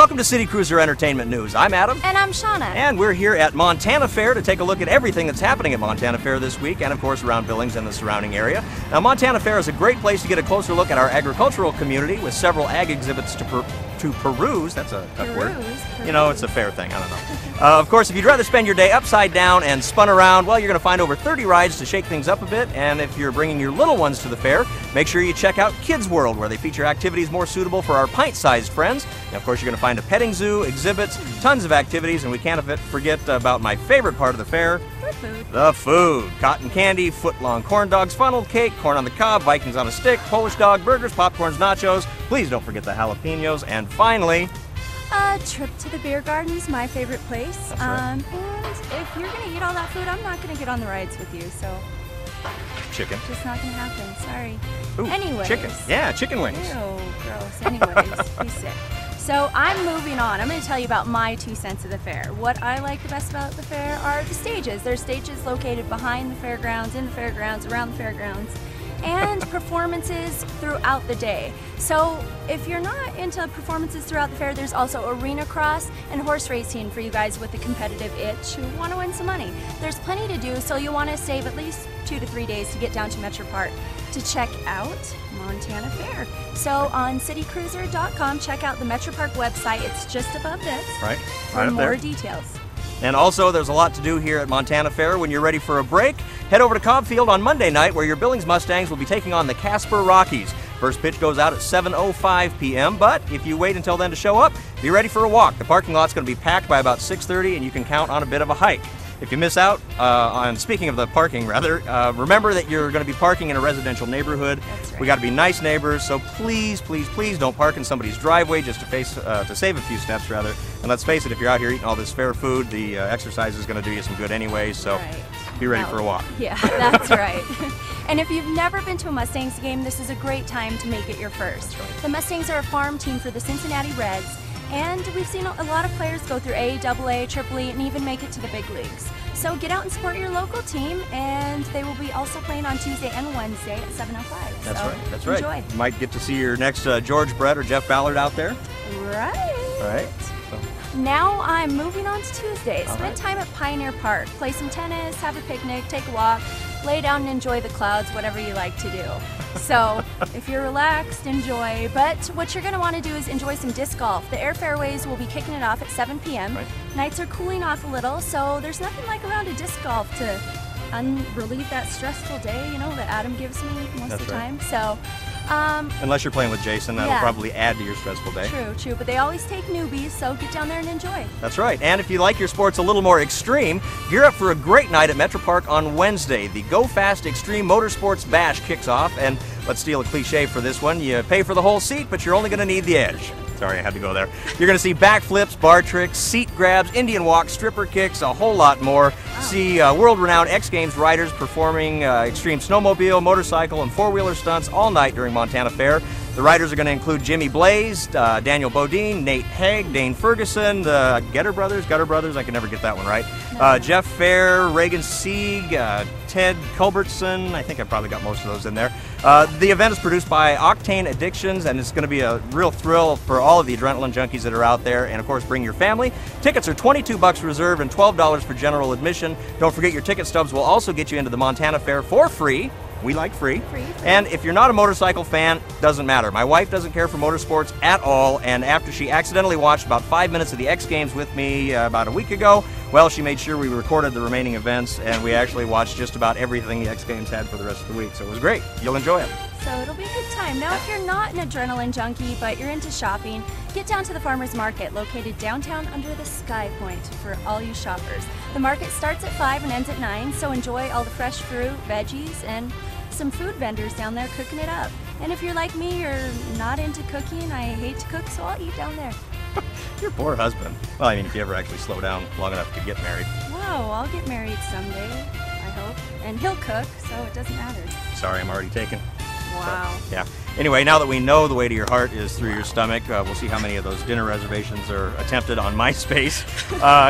Welcome to City Cruiser Entertainment News. I'm Adam. And I'm Shauna. And we're here at Montana Fair to take a look at everything that's happening at Montana Fair this week, and of course around Billings and the surrounding area. Now, Montana Fair is a great place to get a closer look at our agricultural community with several ag exhibits to peruse. That's a tough word. You know, it's a fair thing. I don't know. Of course, if you'd rather spend your day upside down and spun around, well, you're going to find over 30 rides to shake things up a bit. And if you're bringing your little ones to the fair, make sure you check out Kids World, where they feature activities more suitable for our pint-sized friends. And of course, you're going to find a petting zoo, exhibits, tons of activities, and we can't forget about my favorite part of the fair. The food. Cotton candy, foot-long corn dogs, funnel cake, corn on the cob, Vikings on a stick, Polish dog, burgers, popcorns, nachos. Please don't forget the jalapenos. And finally, a trip to the beer gardens, my favorite place. That's right. And if you're going to eat all that food, I'm not going to get on the rides with you, so chicken. just not going to happen. Sorry. Ooh, Anyways. chicken. Yeah, chicken wings. Ew, gross. Anyways, be sick. So I'm moving on. I'm going to tell you about my 2 cents of the fair. What I like the best about the fair are the stages. There's stages located behind the fairgrounds, in the fairgrounds, around the fairgrounds, and performances throughout the day. So if you're not into performances throughout the fair, there's also arena cross and horse racing for you guys with a competitive itch who want to win some money. There's plenty to do, so you'll want to save at least 2 to 3 days to get down to Metro Park to check out Montana Fair. So on citycruiser.com, check out the Metro Park website. It's just above this. Right For up more there. details. And also, there's a lot to do here at Montana Fair. When you're ready for a break, head over to Cobb Field on Monday night, where your Billings Mustangs will be taking on the Casper Rockies. First pitch goes out at 7:05 p.m., but if you wait until then to show up, be ready for a walk. The parking lot's going to be packed by about 6:30, and you can count on a bit of a hike. If you miss out on, speaking of the parking, remember that you're going to be parking in a residential neighborhood. That's right. We got to be nice neighbors, so please, please, please don't park in somebody's driveway just to save a few steps, rather. And let's face it, if you're out here eating all this fair food, the exercise is going to do you some good anyway, so be ready for a walk. Yeah, that's right. And if you've never been to a Mustangs game, this is a great time to make it your first. That's right. The Mustangs are a farm team for the Cincinnati Reds, and we've seen a lot of players go through A, AA, AAA, and even make it to the big leagues. So get out and support your local team, and they will be also playing on Tuesday and Wednesday at 7:05. That's so right. That's right. Enjoy. You might get to see your next George Brett or Jeff Ballard out there. Right. All right. Now I'm moving on to Tuesday. All Spend right. time at Pioneer Park. Play some tennis, have a picnic, take a walk, lay down and enjoy the clouds, whatever you like to do. So if you're relaxed, enjoy. But what you're going to want to do is enjoy some disc golf. The Air Fairways will be kicking it off at 7 p.m. Right. Nights are cooling off a little, so there's nothing like a round of disc golf to relieve that stressful day, you know, that Adam gives me most That's of the right. time. So Unless you're playing with Jason, that'll Yeah. probably add to your stressful day. True, but they always take newbies, so get down there and enjoy. That's right. And if you like your sports a little more extreme, gear up for a great night at Metro Park on Wednesday. The Go Fast Extreme Motorsports Bash kicks off, and let's steal a cliche for this one. You pay for the whole seat, but you're only going to need the edge. Sorry, I had to go there. You're going to see backflips, bar tricks, seat grabs, Indian walks, stripper kicks, a whole lot more. Wow. See world-renowned X Games riders performing extreme snowmobile, motorcycle, and four-wheeler stunts all night during Montana Fair. The riders are going to include Jimmy Blaze, Daniel Bodine, Nate Haig, Dane Ferguson, the Gutter Brothers, I can never get that one right, Jeff Fair, Reagan Sieg, Ted Culbertson. I think I probably got most of those in there. The event is produced by Octane Addictions, and it's going to be a real thrill for all of the adrenaline junkies that are out there. And of course, bring your family. Tickets are $22 reserved and $12 for general admission. Don't forget, your ticket stubs will also get you into the Montana Fair for free. We like free. And if you're not a motorcycle fan, doesn't matter. My wife doesn't care for motorsports at all, and after she accidentally watched about 5 minutes of the X Games with me about a week ago, well, she made sure we recorded the remaining events, and we actually watched just about everything the X Games had for the rest of the week. So it was great. You'll enjoy it. So it'll be a good time. Now, if you're not an adrenaline junkie, but you're into shopping, get down to the Farmers Market, located downtown under the Sky Point for all you shoppers. The market starts at 5 and ends at 9, so enjoy all the fresh fruit, veggies, and some food vendors down there cooking it up. And if you're like me, you're not into cooking, I hate to cook, so I'll eat down there. Your poor husband. Well, I mean, if you ever actually slow down long enough to get married. Wow, I'll get married someday, I hope. And he'll cook, so it doesn't matter. Sorry, I'm already taken. Wow. So, yeah. Anyway, now that we know the way to your heart is through your stomach, we'll see how many of those dinner reservations are attempted on MySpace.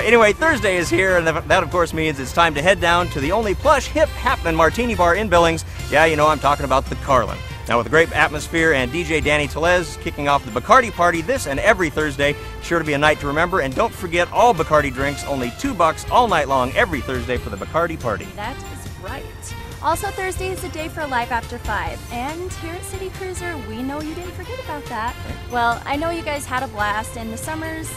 Anyway, Thursday is here, and that of course means it's time to head down to the only plush, hip, happening martini bar in Billings. Yeah, you know, I'm talking about the Carlin. Now, with a great atmosphere and DJ Danny Telez kicking off the Bacardi Party this and every Thursday, sure to be a night to remember. And don't forget, all Bacardi drinks, only $2 all night long every Thursday for the Bacardi Party. That is right. Also, Thursday is the day for Live After 5. And here at City Cruiser, we know you didn't forget about that. Well, I know you guys had a blast, and the summer's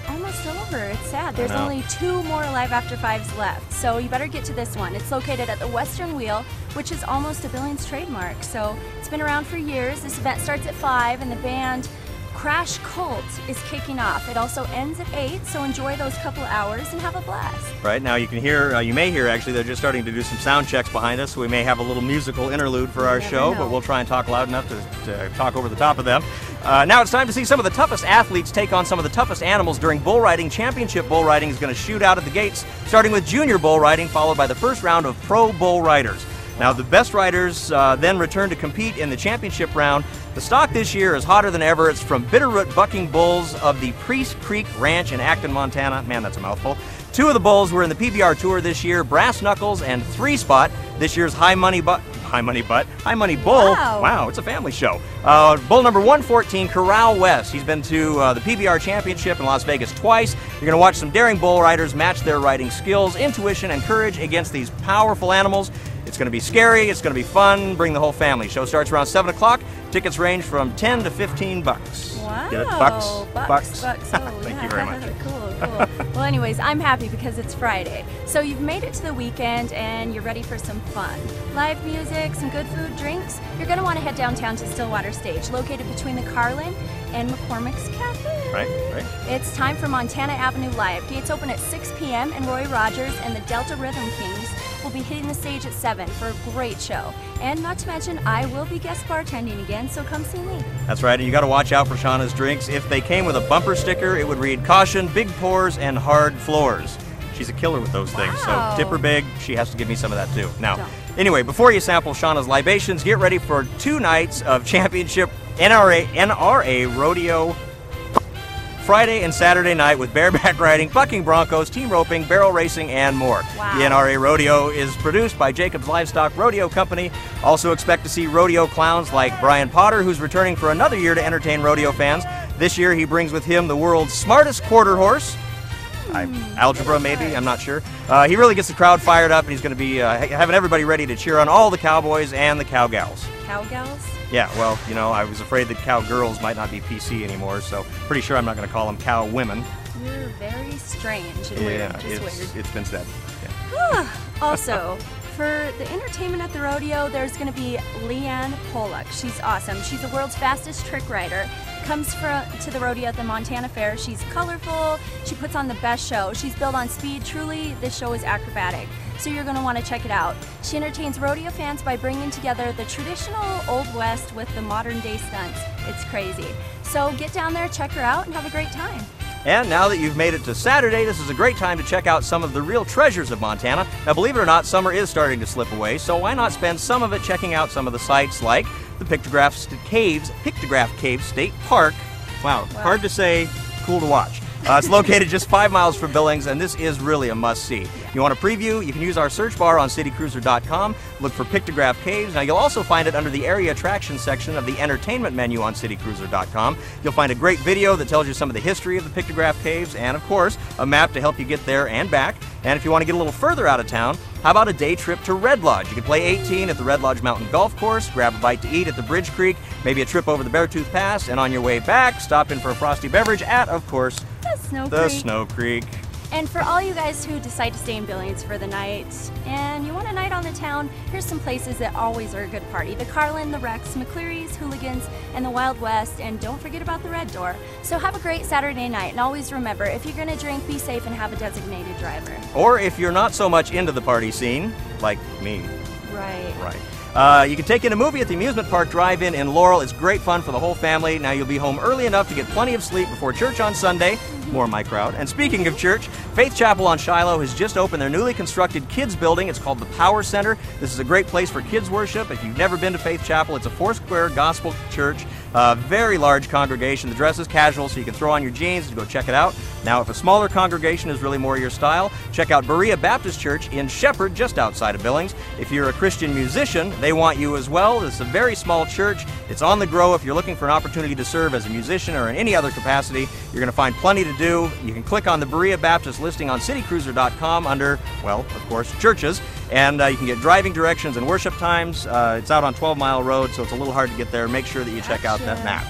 almost over. It's sad. There's only 2 more Live After 5s left, so you better get to this one. It's located at the Western Wheel, which is almost a Billings trademark. So it's been around for years. This event starts at 5, and the band Crash Cult is kicking off. It also ends at 8, so enjoy those couple hours and have a blast. Right, now you can hear, you may hear actually, they're just starting to do some sound checks behind us, so we may have a little musical interlude for our show, but we'll try and talk loud enough to talk over the top of them. Now it's time to see some of the toughest athletes take on some of the toughest animals during bull riding. Championship bull riding is going to shoot out at the gates, starting with junior bull riding, followed by the first round of pro bull riders. Now, the best riders then return to compete in the championship round. The stock this year is hotter than ever. It's from Bitterroot Bucking Bulls of the Priest Creek Ranch in Acton, Montana. Man, that's a mouthful. 2 of the bulls were in the PBR Tour this year, Brass Knuckles and 3 Spot. This year's High Money Bull. Wow, it's a family show. Bull number 114, Corral West. He's been to the PBR Championship in Las Vegas twice. You're going to watch some daring bull riders match their riding skills, intuition, and courage against these powerful animals. It's going to be scary, it's going to be fun, bring the whole family. Show starts around 7 o'clock. Tickets range from $10 to $15. Wow. Get it? Bucks. Bucks. Oh, Thank you very much. Cool. Well, anyways, I'm happy because it's Friday. So you've made it to the weekend and you're ready for some fun. Live music, some good food, drinks. You're going to want to head downtown to Stillwater Stage, located between the Carlin and McCormick's Cafe. Right. It's time for Montana Avenue Live. Gates open at 6 p.m. and Roy Rogers and the Delta Rhythm Kings will be hitting the stage at 7 for a great show. And not to mention, I will be guest bartending again, so come see me. That's right, and you got to watch out for Shauna's drinks. If they came with a bumper sticker, it would read, "Caution, big pours and hard floors." She's a killer with those things, so tip her big. She has to give me some of that too. Now, anyway, before you sample Shauna's libations, get ready for 2 nights of championship NRA rodeo Friday and Saturday night with bareback riding, bucking broncos, team roping, barrel racing, and more. Wow. The NRA Rodeo is produced by Jacobs Livestock Rodeo Company. Also expect to see rodeo clowns like Brian Potter, who's returning for another year to entertain rodeo fans. This year he brings with him the world's smartest quarter horse. Algebra, maybe, I'm not sure. He really gets the crowd fired up, and he's going to be having everybody ready to cheer on all the cowboys and the cowgals. Cowgals? Yeah, well, you know, I was afraid that cowgirls might not be PC anymore, so pretty sure I'm not going to call them cow women. You're very strange and weird. It's been said. Yeah. Also, for the entertainment at the rodeo, there's going to be Leanne Pollock. She's awesome. She's the world's fastest trick rider. Comes to the rodeo at the Montana Fair. She's colorful. She puts on the best show. She's built on speed. Truly, this show is acrobatic. So you're going to want to check it out. She entertains rodeo fans by bringing together the traditional Old West with the modern day stunts. It's crazy. So get down there, check her out, and have a great time. And now that you've made it to Saturday, this is a great time to check out some of the real treasures of Montana. Now, believe it or not, summer is starting to slip away, so why not spend some of it checking out some of the sites like the Pictograph Cave State Park. Wow, hard to say, cool to watch. It's located just 5 miles from Billings, and this is really a must-see. You want a preview? You can use our search bar on citycruiser.com. Look for Pictograph Caves. Now, you'll also find it under the area attraction section of the entertainment menu on citycruiser.com. You'll find a great video that tells you some of the history of the Pictograph Caves, and, of course, a map to help you get there and back. And if you want to get a little further out of town, how about a day trip to Red Lodge? You can play 18 at the Red Lodge Mountain Golf Course, grab a bite to eat at the Bridge Creek, maybe a trip over the Beartooth Pass, and on your way back, stop in for a frosty beverage at, of course, the Snow Creek. And for all you guys who decide to stay in Billings for the night and you want a night on the town, here's some places that always are a good party. The Carlin, the Rex, McCleary's, Hooligans, and the Wild West, and don't forget about the Red Door. So have a great Saturday night, and always remember, if you're going to drink, be safe and have a designated driver. Or if you're not so much into the party scene, like me. Right. You can take in a movie at the Amusement Park Drive-In in Laurel. It's great fun for the whole family. Now, you'll be home early enough to get plenty of sleep before church on Sunday. More my crowd. And speaking of church, Faith Chapel on Shiloh has just opened their newly constructed kids building. It's called the Power Center. This is a great place for kids worship. If you've never been to Faith Chapel, it's a Foursquare gospel church. Very large congregation. The dress is casual, so you can throw on your jeans and go check it out. Now, if a smaller congregation is really more your style, check out Berea Baptist Church in Shepherd, just outside of Billings. If you're a Christian musician, they want you as well. It's a very small church. It's on the grow. If you're looking for an opportunity to serve as a musician or in any other capacity, you're going to find plenty to do. You can click on the Berea Baptist listing on citycruzer.com under, well, of course, churches. And you can get driving directions and worship times. It's out on 12 Mile Road, so it's a little hard to get there. Make sure that you check out that map.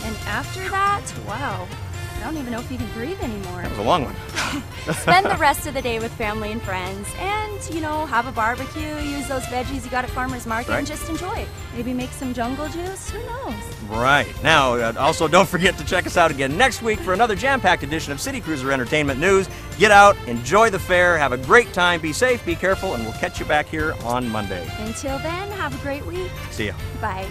And after that, wow, I don't even know if you can breathe anymore. That was a long one. Spend the rest of the day with family and friends and, you know, have a barbecue, use those veggies you got at Farmer's Market, and just enjoy it. Maybe make some jungle juice, who knows? Right. Now, also don't forget to check us out again next week for another jam-packed edition of City Cruiser Entertainment News. Get out, enjoy the fair, have a great time, be safe, be careful, and we'll catch you back here on Monday. Until then, have a great week. See ya. Bye.